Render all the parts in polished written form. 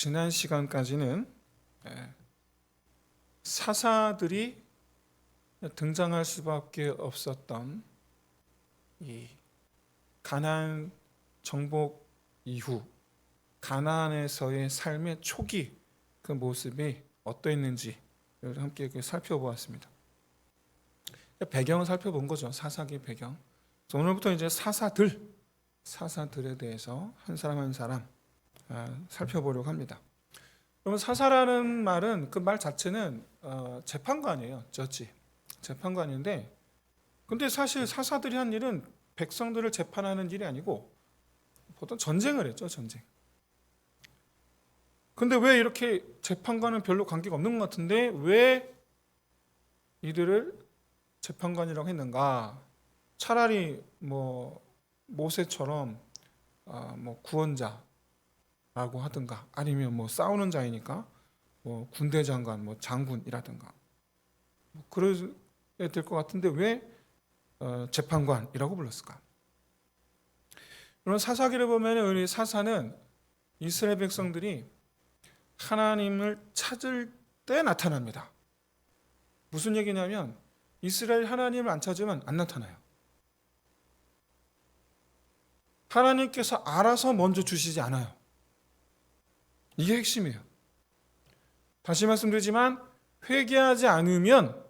지난 시간까지는 사사들이 등장할 수밖에 없었던 이 가나안 정복 이후 가나안에서의 삶의 초기 그 모습이 어떠했는지 함께 살펴보았습니다. 배경을 살펴본 거죠. 사사기의 배경. 오늘부터 이제 사사들에 대해서 한 사람 한 사람 살펴보려고 합니다. 그러면 사사라는 말은 그 말 자체는 재판관이에요. 저지 재판관인데, 근데 사실 사사들이 한 일은 백성들을 재판하는 일이 아니고 보통 전쟁을 했죠. 전쟁. 근데 왜 이렇게 재판과는 별로 관계가 없는 것 같은데 왜 이들을 재판관이라고 했는가? 차라리 모세처럼 구원자라고 하든가, 아니면 싸우는 자이니까 군대 장관, 장군이라든가 그래야 될 것 같은데 왜 재판관이라고 불렀을까? 그럼 사사기를 보면 우리 사사는 이스라엘 백성들이 하나님을 찾을 때 나타납니다. 무슨 얘기냐면 이스라엘 하나님을 안 찾으면 안 나타나요. 하나님께서 알아서 먼저 주시지 않아요. 이게 핵심이에요. 다시 말씀드리지만 회개하지 않으면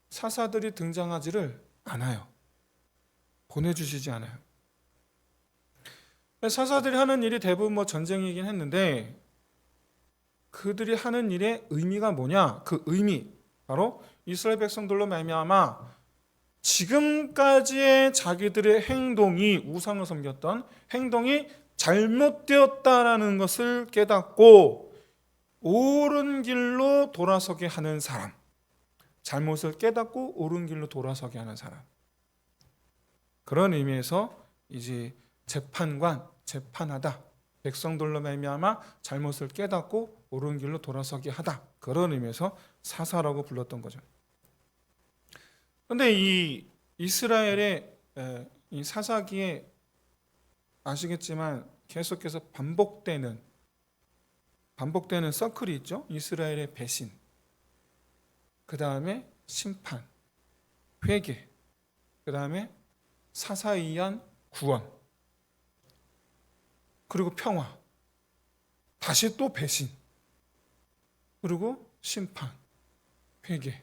사사들이 등장하지를 않아요. 보내주시지 않아요. 사사들이 하는 일이 대부분 전쟁이긴 했는데 그들이 하는 일의 의미가 뭐냐? 그 의미 바로 이스라엘 백성들로 말미암아 지금까지의 자기들의 행동이, 우상을 섬겼던 행동이 잘못되었다라는 것을 깨닫고 옳은 길로 돌아서게 하는 사람, 잘못을 깨닫고 옳은 길로 돌아서게 하는 사람, 그런 의미에서 이제 재판관, 재판하다, 백성들로 말미암아 잘못을 깨닫고 옳은 길로 돌아서게 하다, 그런 의미에서 사사라고 불렀던 거죠. 그런데 이 이스라엘의 이 사사기에 아시겠지만 계속해서 반복되는 서클이 있죠. 이스라엘의 배신, 그 다음에 심판, 회개, 그 다음에 사사에 의한 구원, 그리고 평화, 다시 또 배신, 그리고 심판, 회개,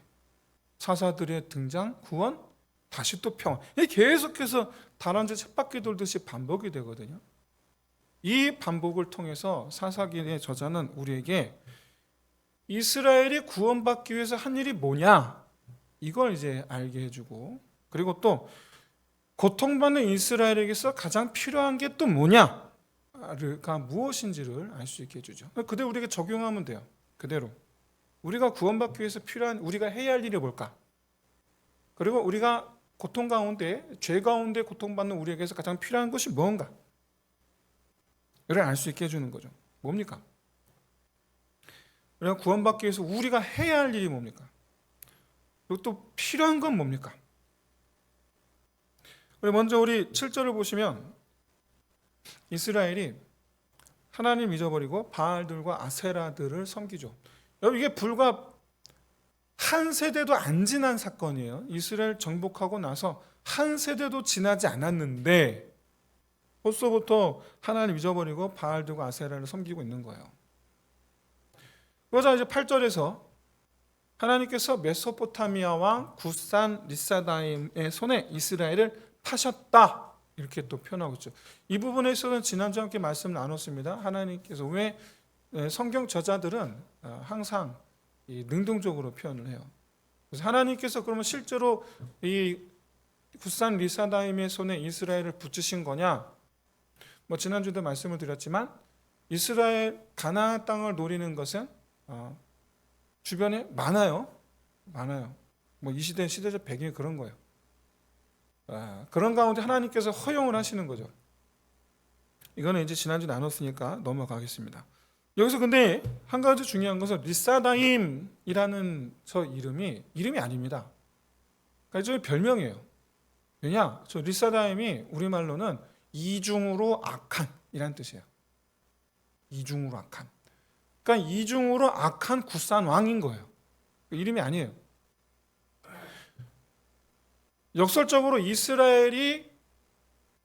사사들의 등장, 구원, 다시 또 평화. 이게 계속해서 다람쥐 쳇바퀴 돌듯이 반복이 되거든요. 이 반복을 통해서 사사기의 저자는 우리에게 이스라엘이 구원받기 위해서 한 일이 뭐냐, 이걸 이제 알게 해주고, 그리고 또 고통받는 이스라엘에게서 가장 필요한 게 또 뭐냐가 무엇인지를 알 수 있게 해주죠. 그대로 우리에게 적용하면 돼요. 그대로 우리가 구원받기 위해서 필요한, 우리가 해야 할 일이 뭘까? 그리고 우리가 고통 가운데, 죄 가운데 고통받는 우리에게서 가장 필요한 것이 뭔가? 이를 알 수 있게 해주는 거죠. 뭡니까? 우리가 구원받기 위해서 우리가 해야 할 일이 뭡니까? 그리고 또 필요한 건 뭡니까? 먼저 우리 7절을 보시면 이스라엘이 하나님 잊어버리고 바알들과 아세라들을 섬기죠. 여러분, 이게 불과 한 세대도 안 지난 사건이에요. 이스라엘 정복하고 나서 한 세대도 지나지 않았는데 벌써부터 하나님 잊어버리고 바알들과 아세라를 섬기고 있는 거예요. 그러자 이제 8절에서 하나님께서 메소포타미아 왕 굿산 리사다임의 손에 이스라엘을 파셨다, 이렇게 또 표현하고 있죠. 이 부분에서는 지난주에 함께 말씀을 나눴습니다. 하나님께서 왜 성경 저자들은 항상 능동적으로 표현을 해요. 그래서 하나님께서 그러면 실제로 이 굿산 리사다임의 손에 이스라엘을 붙이신 거냐? 지난주에도 말씀을 드렸지만 이스라엘 가나안 땅을 노리는 것은 주변에 많아요. 이 시대적 배경이 그런 거예요. 그런 가운데 하나님께서 허용을 하시는 거죠. 이거는 이제 지난주 나눴으니까 넘어가겠습니다. 여기서 근데 한 가지 중요한 것은 리사다임이라는 저 이름이 아닙니다. 그러니까 저 별명이에요. 왜냐? 저 리사다임이 우리말로는 이중으로 악한이라는 뜻이에요. 이중으로 악한. 그러니까 이중으로 악한 구산 왕인 거예요. 이름이 아니에요. 역설적으로 이스라엘이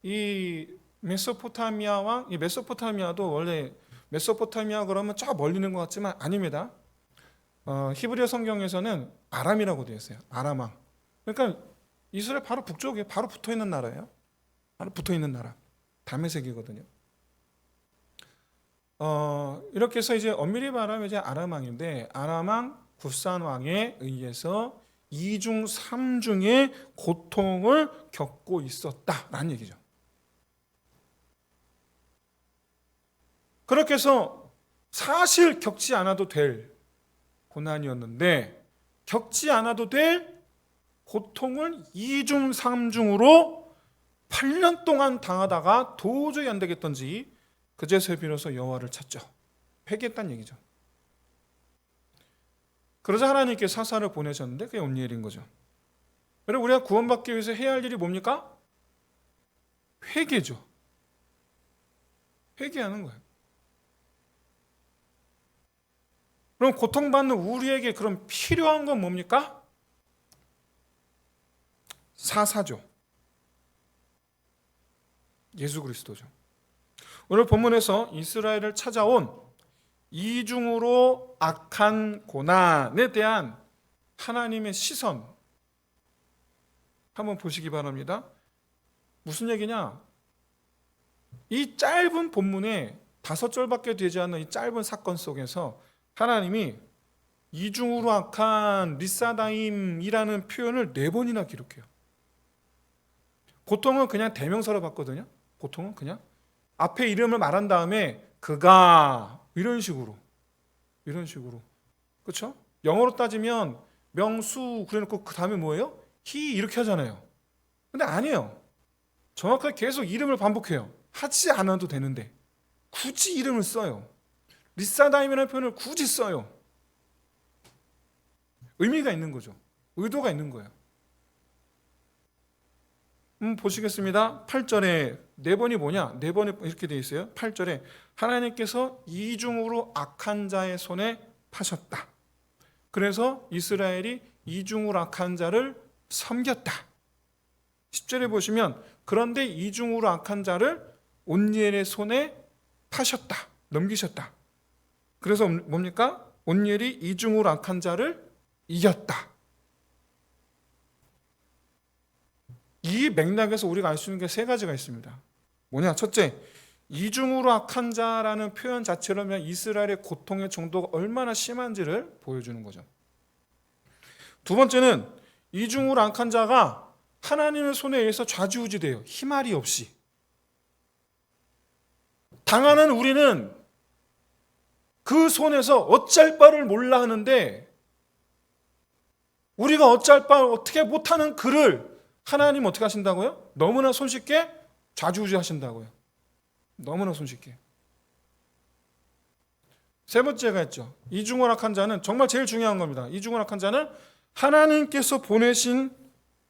이 메소포타미아 왕, 이 메소포타미아도 원래 메소포타미아 그러면 저 멀리 있는 것 같지만 아닙니다. 히브리어 성경에서는 아람이라고 되어 있어요. 아람 왕. 그러니까 이스라엘 바로 북쪽에 바로 붙어 있는 나라예요. 바로 붙어 있는 나라. 다메섹이거든요. 이렇게 해서 이제 엄밀히 말하면 이제 아람 왕인데 아람 왕 구산 왕에 의해서 2중 3중의 고통을 겪고 있었다라는 얘기죠. 그렇게 해서 사실 겪지 않아도 될 고난이었는데 겪지 않아도 될 고통을 2중 3중으로 8년 동안 당하다가 도저히 안 되겠던지 그제서야 비로소 여호와를 찾죠. 회개했다는 얘기죠. 그러자 하나님께 사사를 보내셨는데 그게 온니엘인 거죠. 여러분 우리가 구원받기 위해서 해야 할 일이 뭡니까? 회개죠. 회개하는 거예요. 그럼 고통받는 우리에게 그럼 필요한 건 뭡니까? 사사죠. 예수 그리스도죠. 오늘 본문에서 이스라엘을 찾아온 이중으로 악한 고난에 대한 하나님의 시선 한번 보시기 바랍니다. 무슨 얘기냐? 이 짧은 본문에 5절밖에 되지 않는 이 짧은 사건 속에서 하나님이 이중으로 악한 리사다임이라는 표현을 4번이나 기록해요. 보통은 그냥 대명사로 봤거든요. 보통은 그냥 앞에 이름을 말한 다음에 그가 이런 식으로 그렇죠? 영어로 따지면 명수 그래놓고 그 다음에 뭐예요? he 이렇게 하잖아요. 근데 아니에요. 정확하게 계속 이름을 반복해요. 하지 않아도 되는데 굳이 이름을 써요. 리사다임이라는 표현을 굳이 써요. 의미가 있는 거죠. 의도가 있는 거예요. 보시겠습니다. 8절에 4번이 뭐냐? 4번이 이렇게 되어 있어요. 8절에 하나님께서 이중으로 악한 자의 손에 파셨다. 그래서 이스라엘이 이중으로 악한 자를 섬겼다. 10절에 보시면 그런데 이중으로 악한 자를 온니엘의 손에 파셨다. 넘기셨다. 그래서 뭡니까? 온니엘이 이중으로 악한 자를 이겼다. 이 맥락에서 우리가 알 수 있는 게 3가지가 있습니다. 뭐냐? 첫째, 이중으로 악한 자라는 표현 자체로 이스라엘의 고통의 정도가 얼마나 심한지를 보여주는 거죠. 두 번째는 이중으로 악한 자가 하나님의 손에 의해서 좌지우지돼요. 힘알이 없이. 당하는 우리는 그 손에서 어쩔 바를 몰라 하는데 우리가 어쩔 바 어떻게 못하는 그를 하나님 어떻게 하신다고요? 너무나 손쉽게 좌지우지 하신다고요. 너무나 손쉽게. 세 번째가 있죠. 이중으로 악한 자는 정말 제일 중요한 겁니다. 이중으로 악한 자는 하나님께서 보내신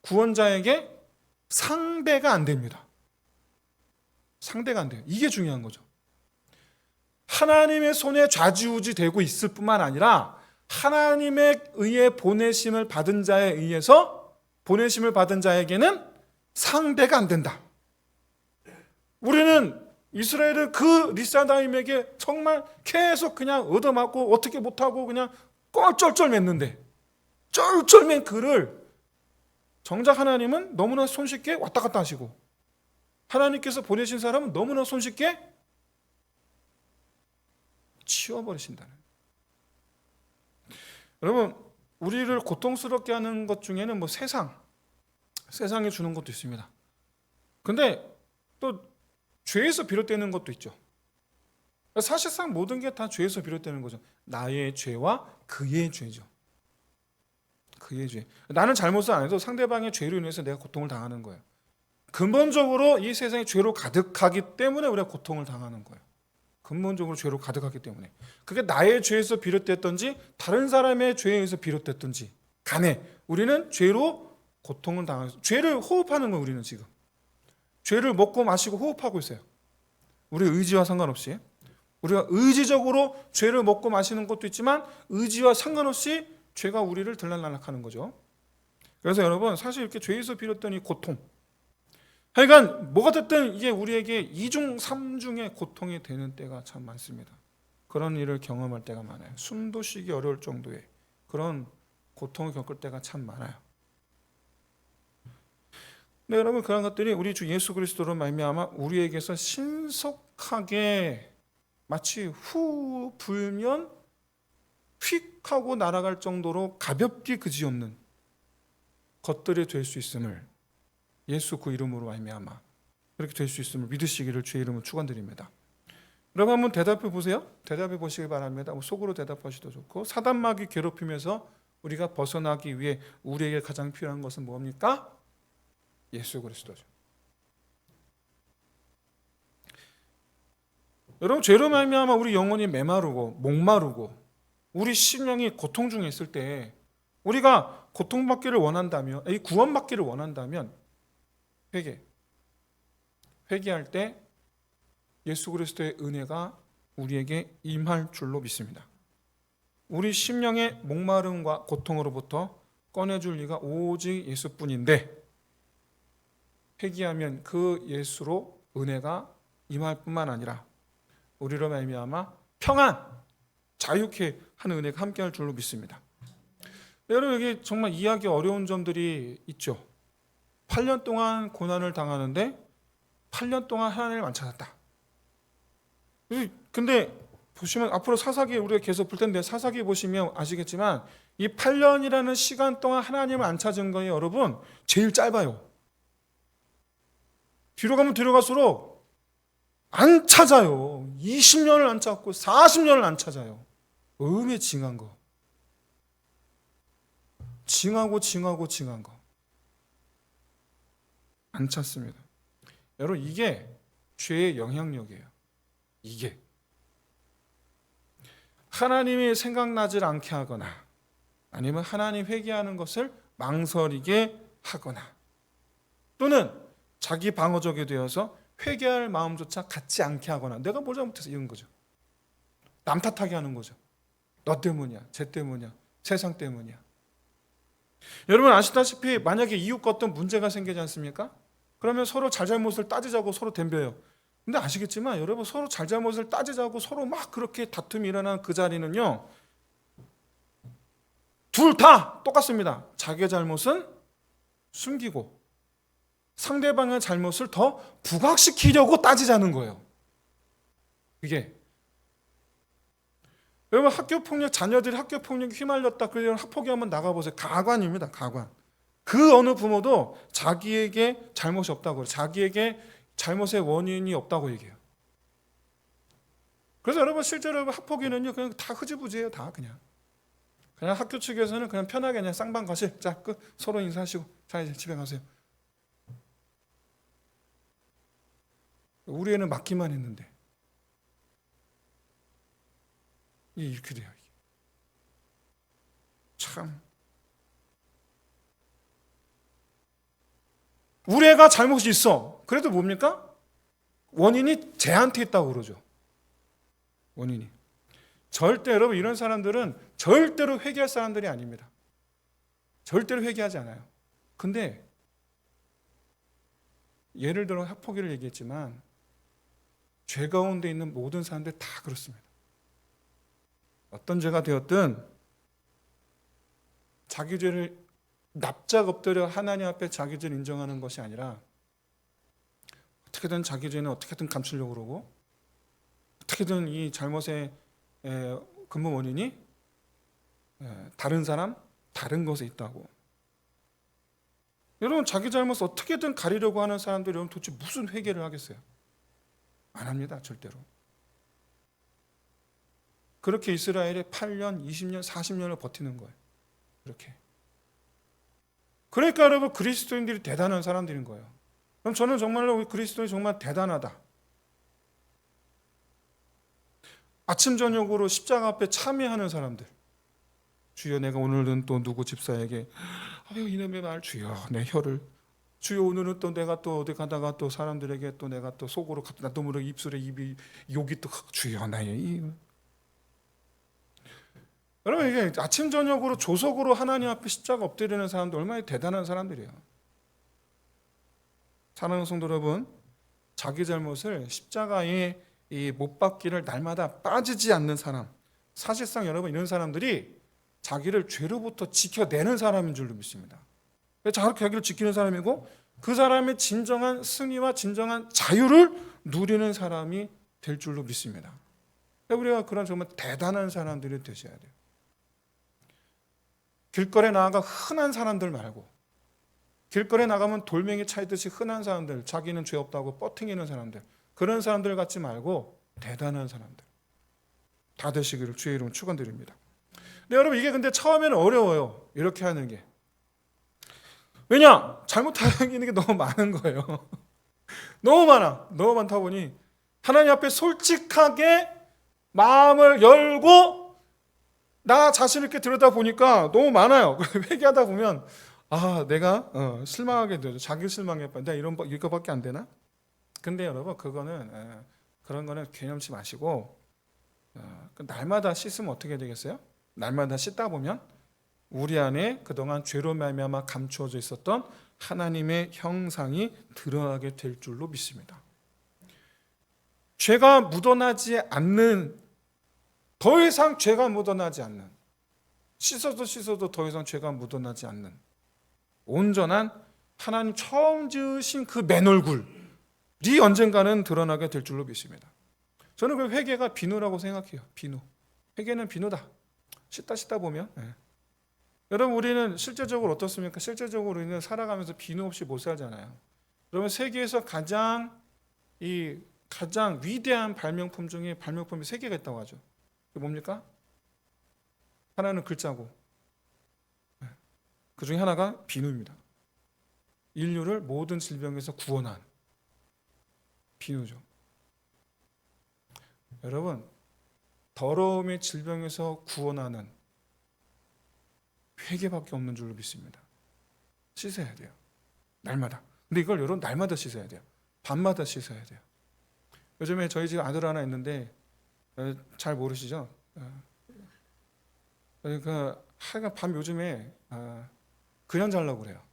구원자에게 상대가 안 됩니다. 상대가 안 돼요. 이게 중요한 거죠. 하나님의 손에 좌지우지 되고 있을 뿐만 아니라 하나님의 의해 보내심을 받은 자에 의해서 보내심을 받은 자에게는 상대가 안 된다. 우리는 이스라엘은 그 리사다임에게 정말 계속 그냥 얻어맞고 어떻게 못하고 그냥 쩔쩔 맸는데 쩔쩔 맨 그를 정작 하나님은 너무나 손쉽게 왔다 갔다 하시고 하나님께서 보내신 사람은 너무나 손쉽게 치워버리신다는. 여러분 우리를 고통스럽게 하는 것 중에는 뭐 세상이 주는 것도 있습니다. 근데 또 죄에서 비롯되는 것도 있죠. 사실상 모든 게 다 죄에서 비롯되는 거죠. 나의 죄와 그의 죄죠. 그의 죄. 나는 잘못을 안 해도 상대방의 죄로 인해서 내가 고통을 당하는 거예요. 근본적으로 이 세상이 죄로 가득하기 때문에 우리가 고통을 당하는 거예요. 근본적으로 죄로 가득하기 때문에. 그게 나의 죄에서 비롯됐든지 다른 사람의 죄에 의해서 비롯됐든지 간에 우리는 죄로 고통을 당하고 죄를 호흡하는 거예요. 우리는 지금 죄를 먹고 마시고 호흡하고 있어요. 우리 의지와 상관없이. 우리가 의지적으로 죄를 먹고 마시는 것도 있지만 의지와 상관없이 죄가 우리를 들락날락하는 거죠. 그래서 여러분 사실 이렇게 죄에서 비롯된 이 고통, 하여간 뭐가 됐든 이게 우리에게 2중 3중의 고통이 되는 때가 참 많습니다. 그런 일을 경험할 때가 많아요. 숨도 쉬기 어려울 정도의 그런 고통을 겪을 때가 참 많아요. 네, 여러분 그런 것들이 우리 주 예수 그리스도로 말미암아 우리에게서 신속하게 마치 후 불면 휙 하고 날아갈 정도로 가볍게 그지없는 것들이 될 수 있음을 예수 그 이름으로 말미암아 그렇게 될 수 있음을 믿으시기를 주의 이름으로 축원드립니다. 여러분 한번 대답해 보세요. 대답해 보시기 바랍니다. 속으로 대답하셔도 좋고 사단마귀 괴롭히면서 우리가 벗어나기 위해 우리에게 가장 필요한 것은 뭡니까? 예수 그리스도죠. 여러분 죄로 말미암아 우리 영혼이 메마르고 목마르고 우리 심령이 고통 중에 있을 때 우리가 고통받기를 원한다면, 구원받기를 원한다면 회개할 때 예수 그리스도의 은혜가 우리에게 임할 줄로 믿습니다. 우리 심령의 목마름과 고통으로부터 꺼내줄 리가 오직 예수뿐인데 회개하면 그 예수로 은혜가 임할 뿐만 아니라 우리로 말미암아 평안, 자유케 하는 은혜가 함께할 줄로 믿습니다. 여러분 여기 정말 이해하기 어려운 점들이 있죠. 8년 동안 고난을 당하는데 8년 동안 하나님을 안 찾았다. 근데 보시면 앞으로 사사기 우리가 계속 볼 텐데 사사기 보시면 아시겠지만 이 8년이라는 시간 동안 하나님을 안 찾은 거에 여러분 제일 짧아요. 뒤로 가면 뒤로 갈수록 안 찾아요. 20년을 안 찾고 40년을 안 찾아요. 음에 징한 거. 징한 거. 안 찾습니다. 여러분 이게 죄의 영향력이에요. 이게 하나님이 생각나질 않게 하거나 아니면 하나님 회개하는 것을 망설이게 하거나 또는 자기 방어적이 되어서 회개할 마음조차 갖지 않게 하거나 내가 뭘 잘못해서 이런 거죠. 남 탓하게 하는 거죠. 너 때문이야, 쟤 때문이야, 세상 때문이야. 여러분 아시다시피 만약에 이웃과 어떤 문제가 생기지 않습니까? 그러면 서로 잘잘못을 따지자고 서로 덤벼요. 근데 아시겠지만 여러분 서로 잘잘못을 따지자고 서로 막 그렇게 다툼이 일어난 그 자리는요 둘 다 똑같습니다. 자기의 잘못은 숨기고 상대방의 잘못을 더 부각시키려고 따지자는 거예요. 이게 여러분 학교폭력 자녀들이 학교폭력에 휘말렸다 그러면 학폭위 한번 나가보세요. 가관입니다. 가관. 그 어느 부모도 자기에게 잘못이 없다고 그래요. 자기에게 잘못의 원인이 없다고 얘기해요. 그래서 여러분 실제로 학폭위는요 그냥 다 흐지부지예요. 다 그냥 학교 측에서는 그냥 편하게 그냥 쌍방 가실 자 끝 서로 인사하시고 자 이제 집에 가세요. 우리 애는 맞기만 했는데 이렇게 돼요. 참 우리 애가 잘못이 있어. 그래도 뭡니까? 원인이 쟤한테 있다고 그러죠. 원인이. 절대 여러분 이런 사람들은 절대로 회개할 사람들이 아닙니다. 절대로 회개하지 않아요. 근데 예를 들어 학폭위를 얘기했지만 죄 가운데 있는 모든 사람들 다 그렇습니다. 어떤 죄가 되었든 자기 죄를 납작 엎드려 하나님 앞에 자기 죄를 인정하는 것이 아니라 어떻게든 자기 죄는 어떻게든 감추려고 그러고 어떻게든 이 잘못의 근본 원인이 다른 사람, 다른 것에 있다고. 여러분 자기 잘못을 어떻게든 가리려고 하는 사람들이 여러분 도대체 무슨 회개를 하겠어요? 안 합니다. 절대로. 그렇게 이스라엘이 8년, 20년, 40년을 버티는 거예요. 그렇게. 그러니까 여러분 그리스도인들이 대단한 사람들인 거예요. 그럼 저는 정말로 우리 그리스도인이 정말 대단하다. 아침 저녁으로 십자가 앞에 참회하는 사람들. 주여 내가 오늘은 또 누구 집사에게 아유 이놈의 말 주여 내 혀를 주여 오늘은 또 내가 또 어디 가다가 또 사람들에게 또 내가 또 속으로 나도 모르게 입술에 입이 욕이 또 주여 나의 이 여러분 이게 아침 저녁으로 조속으로 하나님 앞에 십자가 엎드리는 사람들 얼마나 대단한 사람들이에요. 사랑하는 성도 여러분, 자기 잘못을 십자가에 못 박기를 날마다 빠지지 않는 사람, 사실상 여러분 이런 사람들이 자기를 죄로부터 지켜내는 사람인 줄로 믿습니다. 자기를 지키는 사람이고 그 사람의 진정한 승리와 진정한 자유를 누리는 사람이 될 줄로 믿습니다. 우리가 그런 정말 대단한 사람들이 되셔야 돼요. 길거리에 나아가 흔한 사람들 말고, 길거리에 나가면 돌멩이 차이듯이 흔한 사람들, 자기는 죄 없다고 뻗팅이는 사람들, 그런 사람들 같지 말고 대단한 사람들 다 되시기를 주의 이름으로 축원드립니다. 근데 여러분 이게 근데 처음에는 어려워요. 이렇게 하는 게. 왜냐? 잘못하는 게 너무 많은 거예요. 너무 많다 보니 하나님 앞에 솔직하게 마음을 열고 나 자신 있게 들여다보니까 너무 많아요. 회개하다 보면 내가 실망하게 되죠. 자기 실망해. 내가 이거밖에 안 되나? 근데 여러분 그거는 그런 거는 개념치 마시고 날마다 씻으면 어떻게 되겠어요? 날마다 씻다 보면 우리 안에 그동안 죄로 말미암아 감추어져 있었던 하나님의 형상이 드러나게 될 줄로 믿습니다. 죄가 묻어나지 않는, 더 이상 죄가 묻어나지 않는, 씻어도 더 이상 죄가 묻어나지 않는 온전한 하나님 처음 지으신 그 맨얼굴이 언젠가는 드러나게 될 줄로 믿습니다. 저는 그 회개가 비누라고 생각해요. 비누. 회개는 비누다. 씻다 보면. 여러분 우리는 실제적으로 어떻습니까? 실제적으로 우리는 살아가면서 비누 없이 못 살잖아요. 여러분 세계에서 가장 위대한 발명품 중에 발명품이 3개가 있다고 하죠. 그게 뭡니까? 하나는 글자고 그 중에 하나가 비누입니다. 인류를 모든 질병에서 구원한 비누죠. 여러분 더러움의 질병에서 구원하는 회개밖에 없는 줄로 믿습니다. 씻어야 돼요. 날마다. 근데 이걸 여러분 날마다 씻어야 돼요. 밤마다 씻어야 돼요. 요즘에 저희 집 아들 하나 있는데 잘 모르시죠? 그러니까 하여간 밤 요즘에 그냥 자려고 그래요.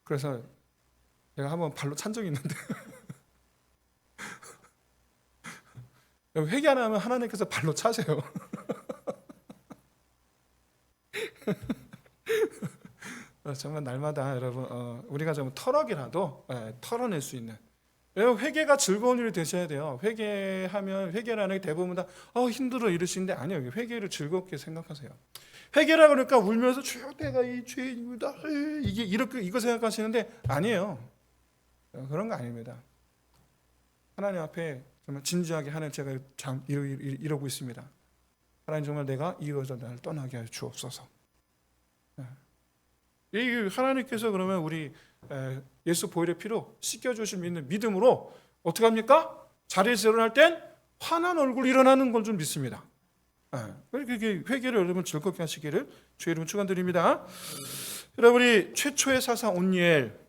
그래서 내가 한번 발로 찬 적이 있는데 회개 안 하면 하나님께서 발로 차세요. 정말 날마다 여러분 우리가 좀 털어기라도 털어낼 수 있는 회개가 즐거운 일이 되셔야 돼요. 회개하면 회개라는 게 대부분 다 힘들어 이러시는데 아니요. 회개를 즐겁게 생각하세요. 회개라 그러니까 울면서 주여 내가 이 죄인이다 이게 이렇게 이거 생각하시는데 아니에요. 그런 거 아닙니다. 하나님 앞에 정말 진지하게 하나님 제가 참 이러고 있습니다. 하나님 정말 내가 이 여자 나를 떠나게 하여 주옵소서. 하나님께서 그러면 우리 예수 보혈의 피로 씻겨주실 믿는 믿음으로 어떻게 합니까? 자리에서 일어날 땐 환한 얼굴로 일어나는 걸 좀 믿습니다. 그렇게 회개를 여러분 즐겁게 하시기를 주의 이름으로 축원드립니다. 여러분 우리 최초의 사상 온니엘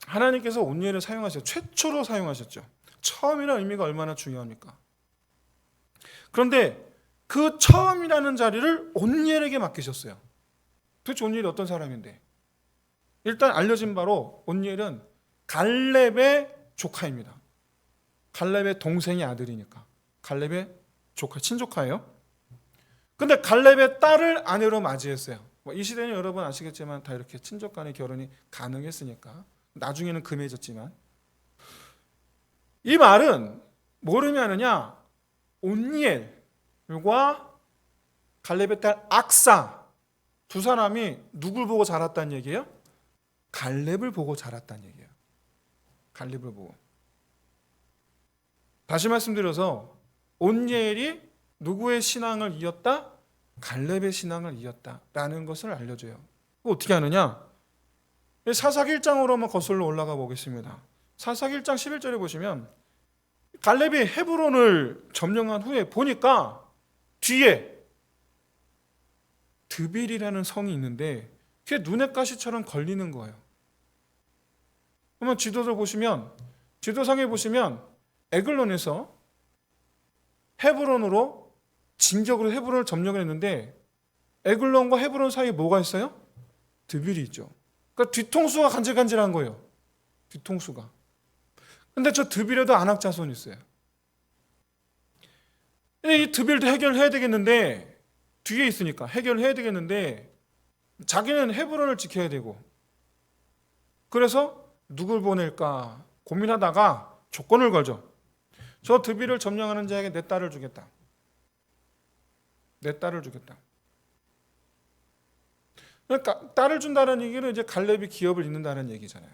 하나님께서 온니엘을 사용하셨죠. 최초로 사용하셨죠. 처음이라는 의미가 얼마나 중요합니까? 그런데 그 처음이라는 자리를 온니엘에게 맡기셨어요. 도대체 온니엘이 어떤 사람인데? 일단 알려진 바로 온니엘은 갈렙의 조카입니다. 갈렙의 동생의 아들이니까. 갈렙의 조카, 친조카예요. 근데 갈렙의 딸을 아내로 맞이했어요. 이 시대는 여러분 아시겠지만 다 이렇게 친족 간의 결혼이 가능했으니까. 나중에는 금해졌지만. 이 말은 뭐를 의미하느냐? 온니엘과 갈렙의 딸 악사 두 사람이 누굴 보고 자랐다는 얘기예요? 갈렙을 보고 자랐다는 얘기예요. 갈렙을 보고. 다시 말씀드려서 온니엘이 누구의 신앙을 이었다? 갈렙의 신앙을 이었다라는 것을 알려줘요. 어떻게 하느냐? 사사기 1장으로 한번 거슬러 올라가 보겠습니다. 사사기 1장 11절에 보시면 갈렙이 헤브론을 점령한 후에 보니까 뒤에 드빌이라는 성이 있는데 그게 눈의 가시처럼 걸리는 거예요. 그러면 지도상에 보시면 에글론에서 헤브론으로 진격으로 헤브론을 점령을 했는데 에글론과 헤브론 사이에 뭐가 있어요? 드빌이 있죠. 그러니까 뒤통수가 간질간질한 거예요. 뒤통수가. 근데 저 드빌에도 안악 자손이 있어요. 근데 이 드빌도 해결해야 되겠는데 뒤에 있으니까 해결을 해야 되겠는데 자기는 헤브론을 지켜야 되고 그래서 누굴 보낼까 고민하다가 조건을 걸죠. 저 드빌을 점령하는 자에게 내 딸을 주겠다. 내 딸을 주겠다. 그러니까 딸을 준다는 얘기는 이제 갈렙이 기업을 잇는다는 얘기잖아요.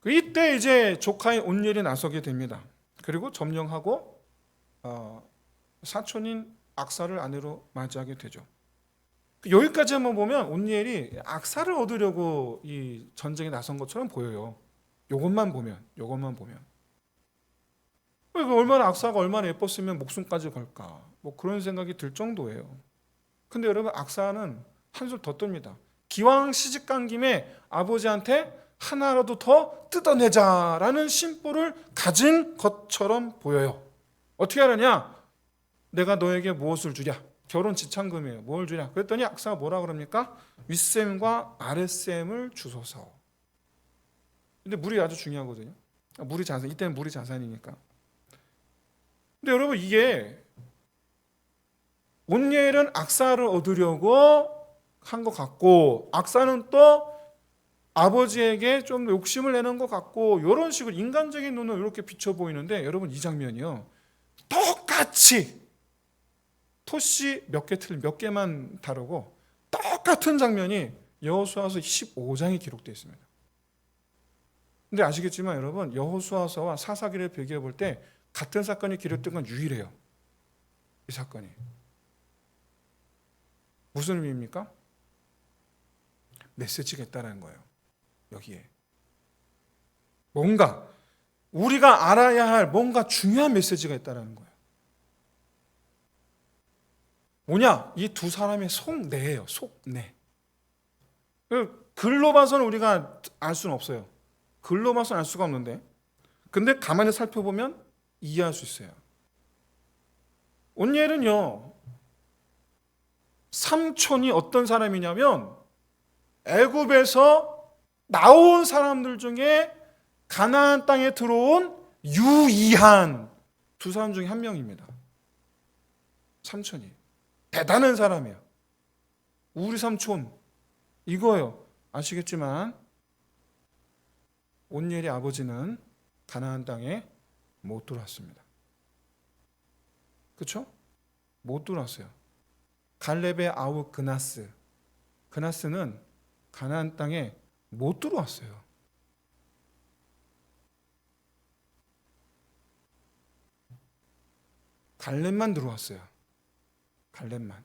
이때 이제 조카인 온니엘이 나서게 됩니다. 그리고 점령하고 사촌인 악사를 아내로 맞이하게 되죠. 여기까지 한번 보면 온니엘이 악사를 얻으려고 이 전쟁에 나선 것처럼 보여요. 요것만 보면. 얼마나 악사가 얼마나 예뻤으면 목숨까지 걸까? 뭐 그런 생각이 들 정도예요. 근데 여러분 악사는 한술 더 뜹니다. 기왕 시집간 김에 아버지한테 하나라도 더 뜯어내자라는 심보를 가진 것처럼 보여요. 어떻게 하느냐? 내가 너에게 무엇을 주랴? 결혼 지참금이에요. 뭘 주랴? 그랬더니 악사가 뭐라 그럽니까? 윗셈과 아랫셈을 주소서. 근데 물이 아주 중요하거든요. 물이 자산, 이때는 물이 자산이니까. 근데 여러분 이게 온니엘은 악사를 얻으려고 한 것 같고 악사는 또 아버지에게 좀 욕심을 내는 것 같고 이런 식으로 인간적인 눈을 이렇게 비춰 보이는데 여러분 이 장면이요. 똑같이 토시 몇 개만 다르고 똑같은 장면이 여호수아서 15장에 기록되어 있습니다. 근데 아시겠지만 여러분 여호수아서와 사사기를 비교해 볼 때 같은 사건이 기록된 건 유일해요. 이 사건이. 무슨 의미입니까? 메시지가 있다는 거예요. 여기에. 뭔가 우리가 알아야 할 뭔가 중요한 메시지가 있다는 거예요. 뭐냐? 이 두 사람의 속내예요. 속내. 글로 봐서는 우리가 알 수는 없어요. 글로 봐서는 알 수가 없는데 근데 가만히 살펴보면 이해할 수 있어요. 온니엘은요. 삼촌이 어떤 사람이냐면 애굽에서 나온 사람들 중에 가나안 땅에 들어온 유이한 두 사람 중에 한 명입니다. 삼촌이. 대단한 사람이에요. 우리 삼촌 이거예요. 아시겠지만 온니엘의 아버지는 가나안 땅에 못 들어왔습니다. 그렇죠? 못 들어왔어요. 갈렙의 아우 그나스는 가나안 땅에 못 들어왔어요. 갈렙만 들어왔어요. 갈렙만.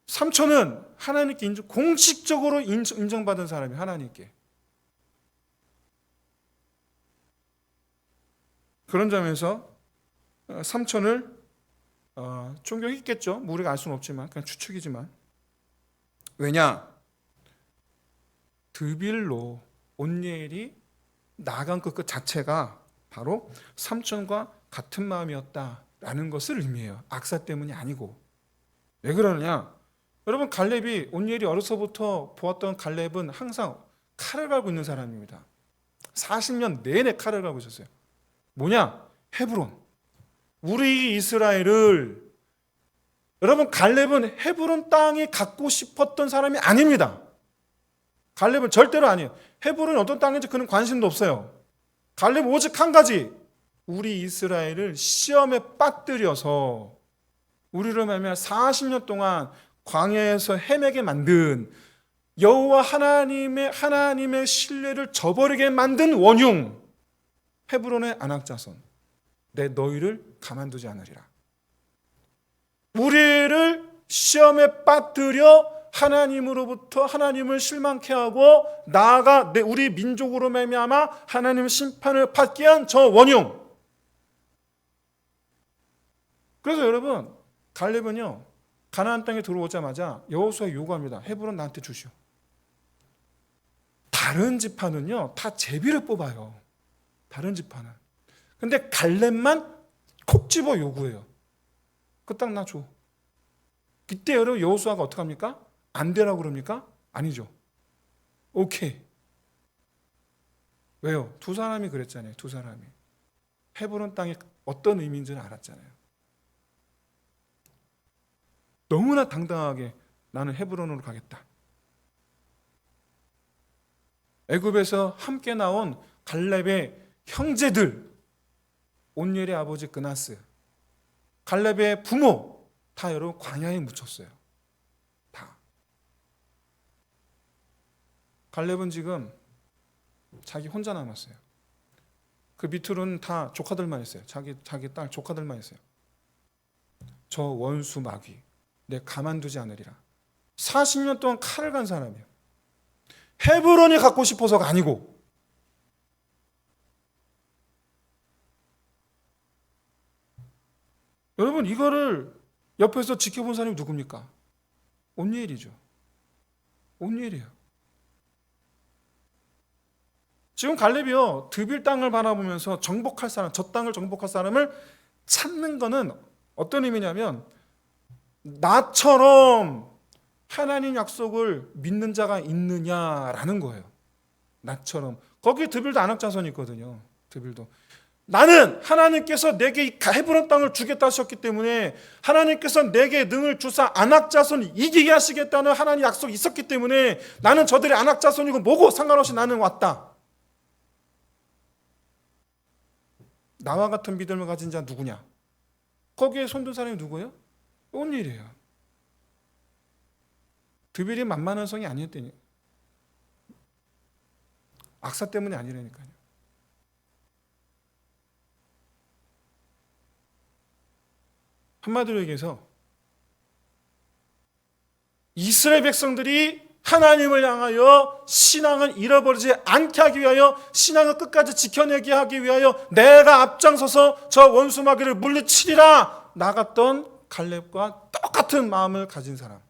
삼촌은 하나님께 공식적으로 인정받은 사람이 하나님께. 그런 점에서 삼촌을 존경했겠죠. 우리가 알 수는 없지만 그냥 추측이지만. 왜냐? 드빌로 온니엘이 나아간 그 자체가 바로 삼촌과 같은 마음이었다라는 것을 의미해요. 악사 때문이 아니고. 왜 그러느냐? 여러분 갈렙이 온니엘이 어려서부터 보았던 갈렙은 항상 칼을 갈고 있는 사람입니다. 40년 내내 칼을 갈고 있었어요. 뭐냐? 헤브론. 우리 이스라엘을 여러분 갈렙은 헤브론 땅이 갖고 싶었던 사람이 아닙니다. 갈렙은 절대로 아니에요. 헤브론이 어떤 땅인지 그는 관심도 없어요. 갈렙은 오직 한 가지. 우리 이스라엘을 시험에 빠뜨려서 우리를 말미암아 40년 동안 광야에서 헤매게 만든 여호와 하나님의 신뢰를 저버리게 만든 원흉 헤브론의 안악자손 내 너희를 가만두지 않으리라. 우리를 시험에 빠뜨려 하나님으로부터 하나님을 실망케 하고 나아가 우리 민족으로 말미암아 하나님의 심판을 받게 한 저 원흉. 그래서 여러분 갈렙은요 가나안 땅에 들어오자마자 여호수아 요구합니다. 헤브론 나한테 주시오. 다른 지파는요 다 제비를 뽑아요. 다른 지파는. 근데 갈렙만 콕 집어 요구해요. 그 땅 나 줘. 그때 여러분 여호수아가 어떻게 합니까? 안 되라고 그럽니까? 아니죠. 오케이. 왜요? 두 사람이 그랬잖아요. 두 사람이. 헤브론 땅이 어떤 의미인지는 알았잖아요. 너무나 당당하게 나는 헤브론으로 가겠다. 애굽에서 함께 나온 갈렙의 형제들, 온니엘의 아버지 그나스, 갈렙의 부모 다 여러분 광야에 묻혔어요. 다. 갈렙은 지금 자기 혼자 남았어요. 그 밑으로는 다 조카들만 있어요. 자기 딸 조카들만 있어요. 저 원수 마귀 내 가만두지 않으리라. 40년 동안 칼을 간 사람이에요. 헤브론이 갖고 싶어서가 아니고 여러분 이거를 옆에서 지켜본 사람이 누굽니까? 온니엘이죠. 온니엘이에요. 지금 갈렙이요 드빌 땅을 바라보면서 정복할 사람, 저 땅을 정복할 사람을 찾는 거는 어떤 의미냐면 나처럼 하나님 약속을 믿는 자가 있느냐라는 거예요. 나처럼. 거기 드빌도 안악자손이 있거든요. 드빌도. 나는 하나님께서 내게 이 헤브론 땅을 주겠다 하셨기 때문에 하나님께서 내게 능을 주사 안악자손 이기게 하시겠다는 하나님 약속이 있었기 때문에 나는 저들의 안악자손이고 뭐고 상관없이 나는 왔다. 나와 같은 믿음을 가진 자 누구냐? 거기에 손든 사람이 누구예요? 온니엘이에요. 드빌이 만만한 성이 아니었더니 악사 때문이 아니라니까요. 한마디로 얘기해서 이스라엘 백성들이 하나님을 향하여 신앙을 잃어버리지 않게 하기 위하여 신앙을 끝까지 지켜내게 하기 위하여 내가 앞장서서 저 원수 마귀를 물리치리라 나갔던 갈렙과 똑같은 마음을 가진 사람,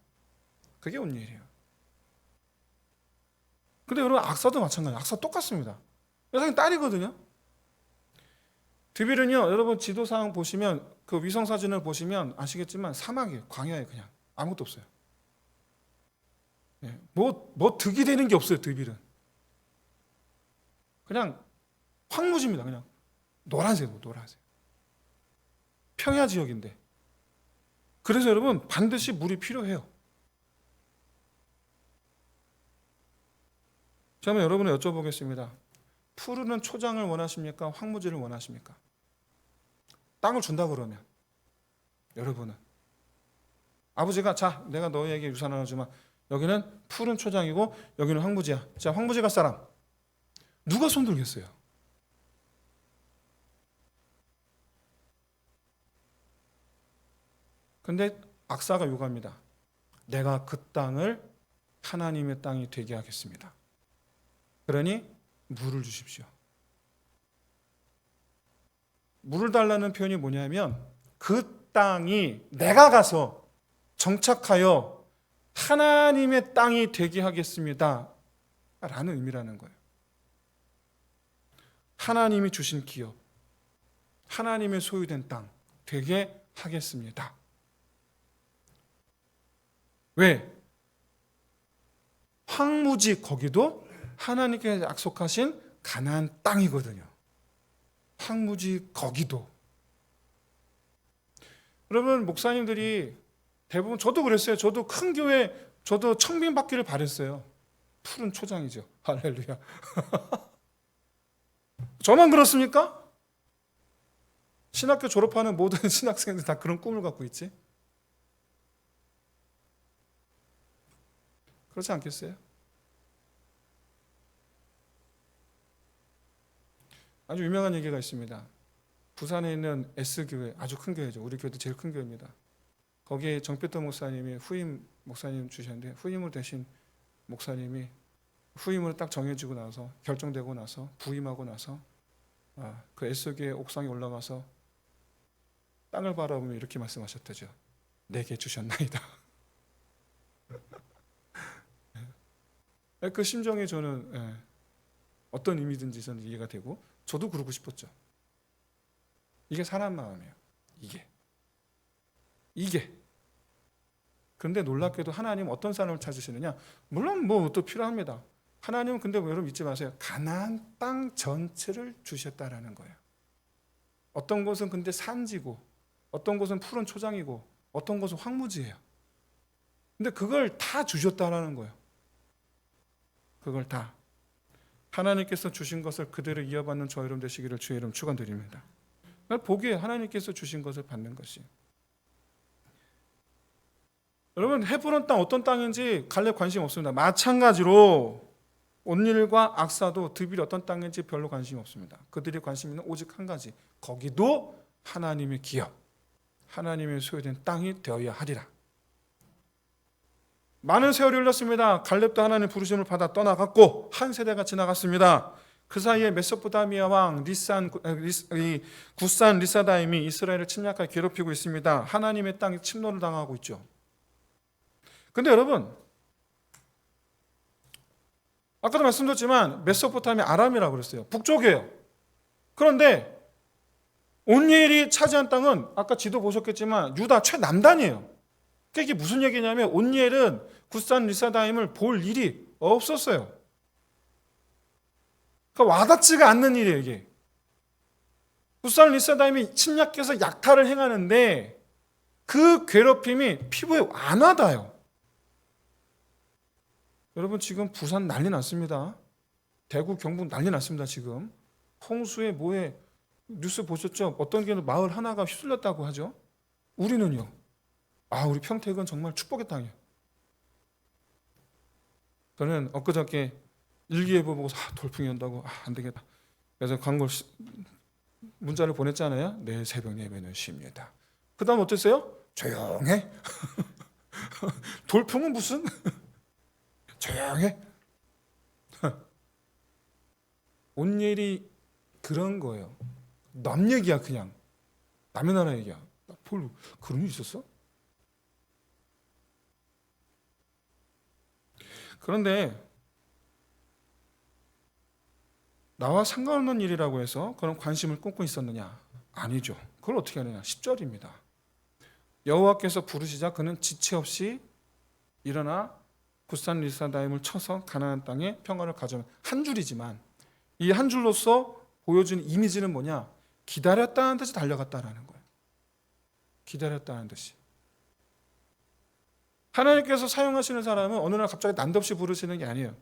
그게 온니엘이에요. 근데 여러분 악사도 마찬가지예요. 악사 똑같습니다. 여성이 딸이거든요. 드빌은요 여러분 지도상 보시면 그 위성사진을 보시면 아시겠지만 사막이에요. 광야에 그냥 아무것도 없어요. 뭐 득이 되는 게 없어요. 드빌은 그냥 황무지입니다. 그냥 노란색. 평야 지역인데 그래서 여러분 반드시 물이 필요해요. 제가 여러분을 여쭤보겠습니다. 푸르는 초장을 원하십니까? 황무지를 원하십니까? 땅을 준다 그러면 여러분은 아버지가 자 내가 너희에게 유산 하나 주마. 여기는 푸른 초장이고 여기는 황무지야. 자 황무지 갈 사람 누가 손들겠어요? 근데 악사가 요구합니다. 내가 그 땅을 하나님의 땅이 되게 하겠습니다. 그러니 물을 주십시오. 물을 달라는 표현이 뭐냐면 그 땅이 내가 가서 정착하여 하나님의 땅이 되게 하겠습니다 라는 의미라는 거예요. 하나님이 주신 기업, 하나님의 소유된 땅 되게 하겠습니다. 왜? 황무지 거기도 하나님께서 약속하신 가나안 땅이거든요. 황무지 거기도. 여러분 목사님들이 대부분 저도 그랬어요. 저도 큰 교회 저도 청빙 받기를 바랬어요. 푸른 초장이죠. 할렐루야. 저만 그렇습니까? 신학교 졸업하는 모든 신학생들 다 그런 꿈을 갖고 있지? 그렇지 않겠어요? 아주 유명한 얘기가 있습니다. 부산에 있는 S교회, 아주 큰 교회죠. 우리 교회도 제일 큰 교회입니다. 거기에 정필도 목사님이 후임 목사님 주셨는데 후임을 대신 목사님이 후임으로 딱 정해지고 나서 결정되고 나서 부임하고 나서 그 S교회 옥상에 올라가서 땅을 바라보며 이렇게 말씀하셨대죠. 내게 주셨나이다. 그 심정이 저는 어떤 의미든지 저는 이해가 되고 저도 그러고 싶었죠. 이게 사람 마음이에요. 이게. 그런데 놀랍게도 하나님 어떤 사람을 찾으시느냐? 물론 뭐 또 필요합니다. 하나님은 근데 여러분 잊지 마세요. 가나안 땅 전체를 주셨다라는 거예요. 어떤 곳은 근데 산지고 어떤 곳은 푸른 초장이고 어떤 곳은 황무지예요. 근데 그걸 다 주셨다라는 거예요. 그걸 다. 하나님께서 주신 것을 그대로 이어받는 저 여러분 되시기를 주의 이름 축원드립니다. 보기에 하나님께서 주신 것을 받는 것이. 여러분 헤브론 땅 어떤 땅인지 갈렙 관심 없습니다. 마찬가지로 온닐과 악사도 드빌이 어떤 땅인지 별로 관심이 없습니다. 그들이 관심 있는 오직 한 가지. 거기도 하나님의 기업, 하나님의 소유된 땅이 되어야 하리라. 많은 세월이 흘렀습니다. 갈렙도 하나님 부르심을 받아 떠나갔고 한 세대가 지나갔습니다. 그 사이에 메소포타미아 왕 굿산 리사다임이 이스라엘을 침략하여 괴롭히고 있습니다. 하나님의 땅이 침노를 당하고 있죠. 근데 여러분 아까도 말씀드렸지만 메소포타미아 아람이라고 그랬어요. 북쪽이에요. 그런데 온니엘이 차지한 땅은 아까 지도 보셨겠지만 유다 최남단이에요. 그러니까 이게 무슨 얘기냐면 온니엘은 굿산 리사다임을 볼 일이 없었어요. 그러니까 와닿지가 않는 일이에요. 이게 굿산 리사다임이 침략해서 약탈을 행하는데 그 괴롭힘이 피부에 안 와닿아요. 여러분 지금 부산 난리 났습니다. 대구 경북 난리 났습니다. 지금 홍수에 뭐에 뉴스 보셨죠? 어떤 게 마을 하나가 휩쓸렸다고 하죠. 우리는요. 우리 평택은 정말 축복의 땅이에요. 저는 엊그저께 일기예보 보고서 돌풍이 온다고 안 되겠다. 그래서 문자를 보냈잖아요. 내일 새벽 예배는 쉽니다. 그 다음 어땠어요? 조용해. 돌풍은 무슨? 조용해. 온일이 그런 거예요. 남 얘기야 그냥. 남의 나라 얘기야. 그런 일 있었어? 그런데 나와 상관없는 일이라고 해서 그런 관심을 꽂고 있었느냐? 아니죠. 그걸 어떻게 하느냐? 10절입니다. 여호와께서 부르시자 그는 지체 없이 일어나 굿산 리사다임을 쳐서 가나안 땅에 평화를 가져온 한 줄이지만 이 한 줄로서 보여주는 이미지는 뭐냐? 기다렸다는 듯이 달려갔다라는 거예요. 기다렸다는 듯이. 하나님께서 사용하시는 사람은 어느 날 갑자기 난데없이 부르시는 게 아니에요.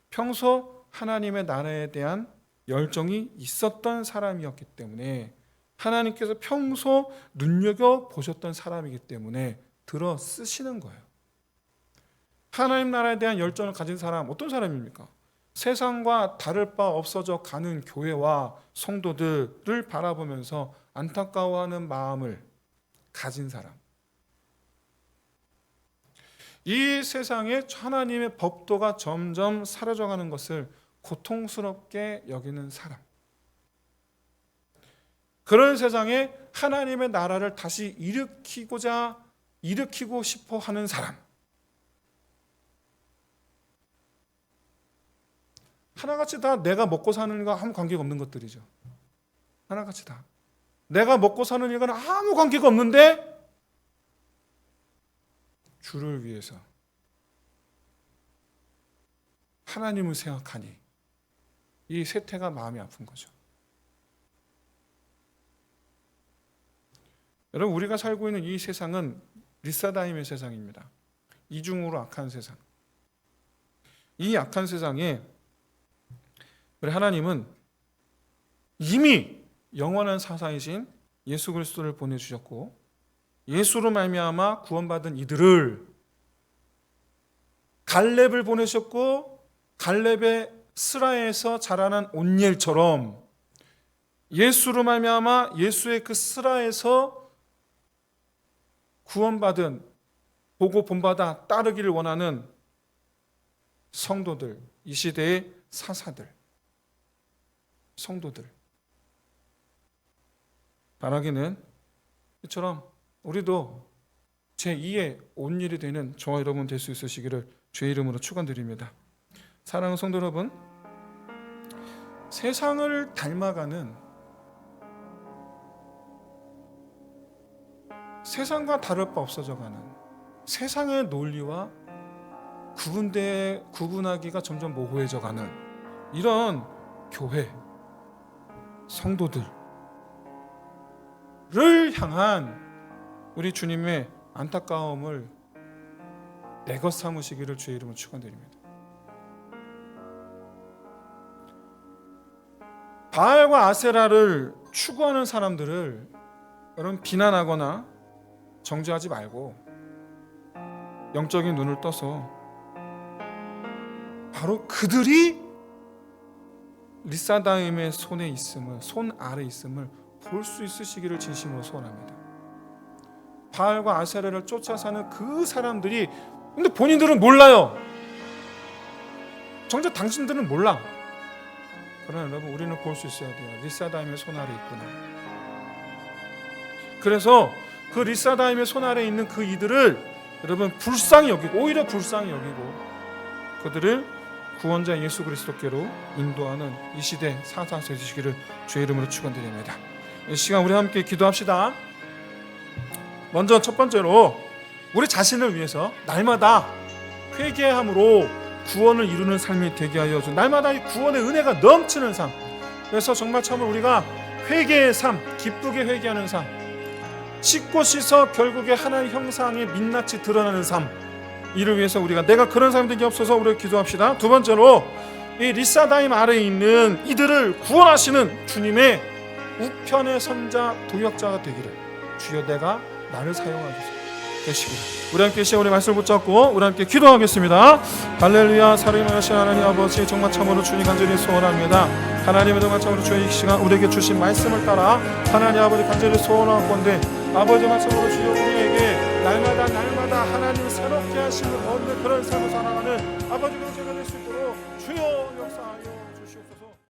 평소 하나님의 나라에 대한 열정이 있었던 사람이었기 때문에 하나님께서 평소 눈여겨보셨던 사람이기 때문에 들어 쓰시는 거예요. 하나님 나라에 대한 열정을 가진 사람 어떤 사람입니까? 세상과 다를 바 없어져 가는 교회와 성도들을 바라보면서 안타까워하는 마음을 가진 사람. 이 세상에 하나님의 법도가 점점 사라져가는 것을 고통스럽게 여기는 사람. 그런 세상에 하나님의 나라를 다시 일으키고 싶어 하는 사람. 하나같이 다 내가 먹고 사는 일과 아무 관계가 없는 것들이죠. 하나같이 다. 내가 먹고 사는 일과는 아무 관계가 없는데 주를 위해서 하나님을 생각하니 이 세태가 마음이 아픈 거죠. 여러분 우리가 살고 있는 이 세상은 리사다임의 세상입니다. 이중으로 악한 세상. 이 악한 세상에 우리 하나님은 이미 영원한 사사이신 예수 그리스도를 보내주셨고 예수로 말미암아 구원받은 이들을 갈렙을 보내셨고 갈렙의 스라에서 자라난 온니엘처럼 예수로 말미암아 예수의 그 스라에서 구원받은 보고 본받아 따르기를 원하는 성도들, 이 시대의 사사들, 성도들 바라기는 이처럼 우리도 제2의 온 일이 되는 저와 여러분 될 수 있으시기를 주의 이름으로 축원드립니다. 사랑하는 성도 여러분, 세상을 닮아가는, 세상과 다를 바 없어져가는 세상의 논리와 구분하기가 점점 모호해져가는 이런 교회 성도들을 향한 우리 주님의 안타까움을 내것 삼으시기를 주의 이름으로 축원드립니다. 바알과 아세라를 추구하는 사람들을 여러분 비난하거나 정죄하지 말고 영적인 눈을 떠서 바로 그들이 리사다임의 손에 있음을, 손 아래 있음을 볼 수 있으시기를 진심으로 소원합니다. 바알과 아세라를 쫓아 사는 그 사람들이, 근데 본인들은 몰라요. 정작 당신들은 몰라. 그러나 여러분, 우리는 볼 수 있어야 돼요. 리사다임의 손 아래 있구나. 그래서 그 리사다임의 손 아래 있는 그 이들을 여러분 불쌍히 여기고, 오히려 불쌍히 여기고 그들을 구원자 예수 그리스도께로 인도하는 이 시대 사사서 되시기를 주의 이름으로 축원드립니다. 이 시간 우리 함께 기도합시다. 먼저 첫 번째로 우리 자신을 위해서 날마다 회개함으로 구원을 이루는 삶이 되게 하여 주, 날마다 이 구원의 은혜가 넘치는 삶. 그래서 정말 참으로 우리가 회개의 삶, 기쁘게 회개하는 삶, 씻고 씻어 결국에 하나님 형상의 민낯이 드러나는 삶, 이를 위해서 내가 그런 사람 되게 없어서 우리 기도합시다. 두 번째로 이 리사다임 아래에 있는 이들을 구원하시는 주님의 우편의 선자 도역자가 되기를 주여 내가 나를 사용하시기를 우리 함께 시간 우리 말씀을 붙잡고 우리 함께 기도하겠습니다. 할렐루야. 살아계신 하나님 아버지, 정말 참으로 주님 간절히 소원합니다. 하나님의 정말 참으로 주의 이 시간 우리에게 주신 말씀을 따라 하나님 아버지 간절히 소원할 건데, 아버지 말씀으로 주여 우리에게 날마다 하나님 새롭게 하시는 얻는 그런 삶을 살아가는 아버지 그런 제가 될 수 있도록 주여 역사하여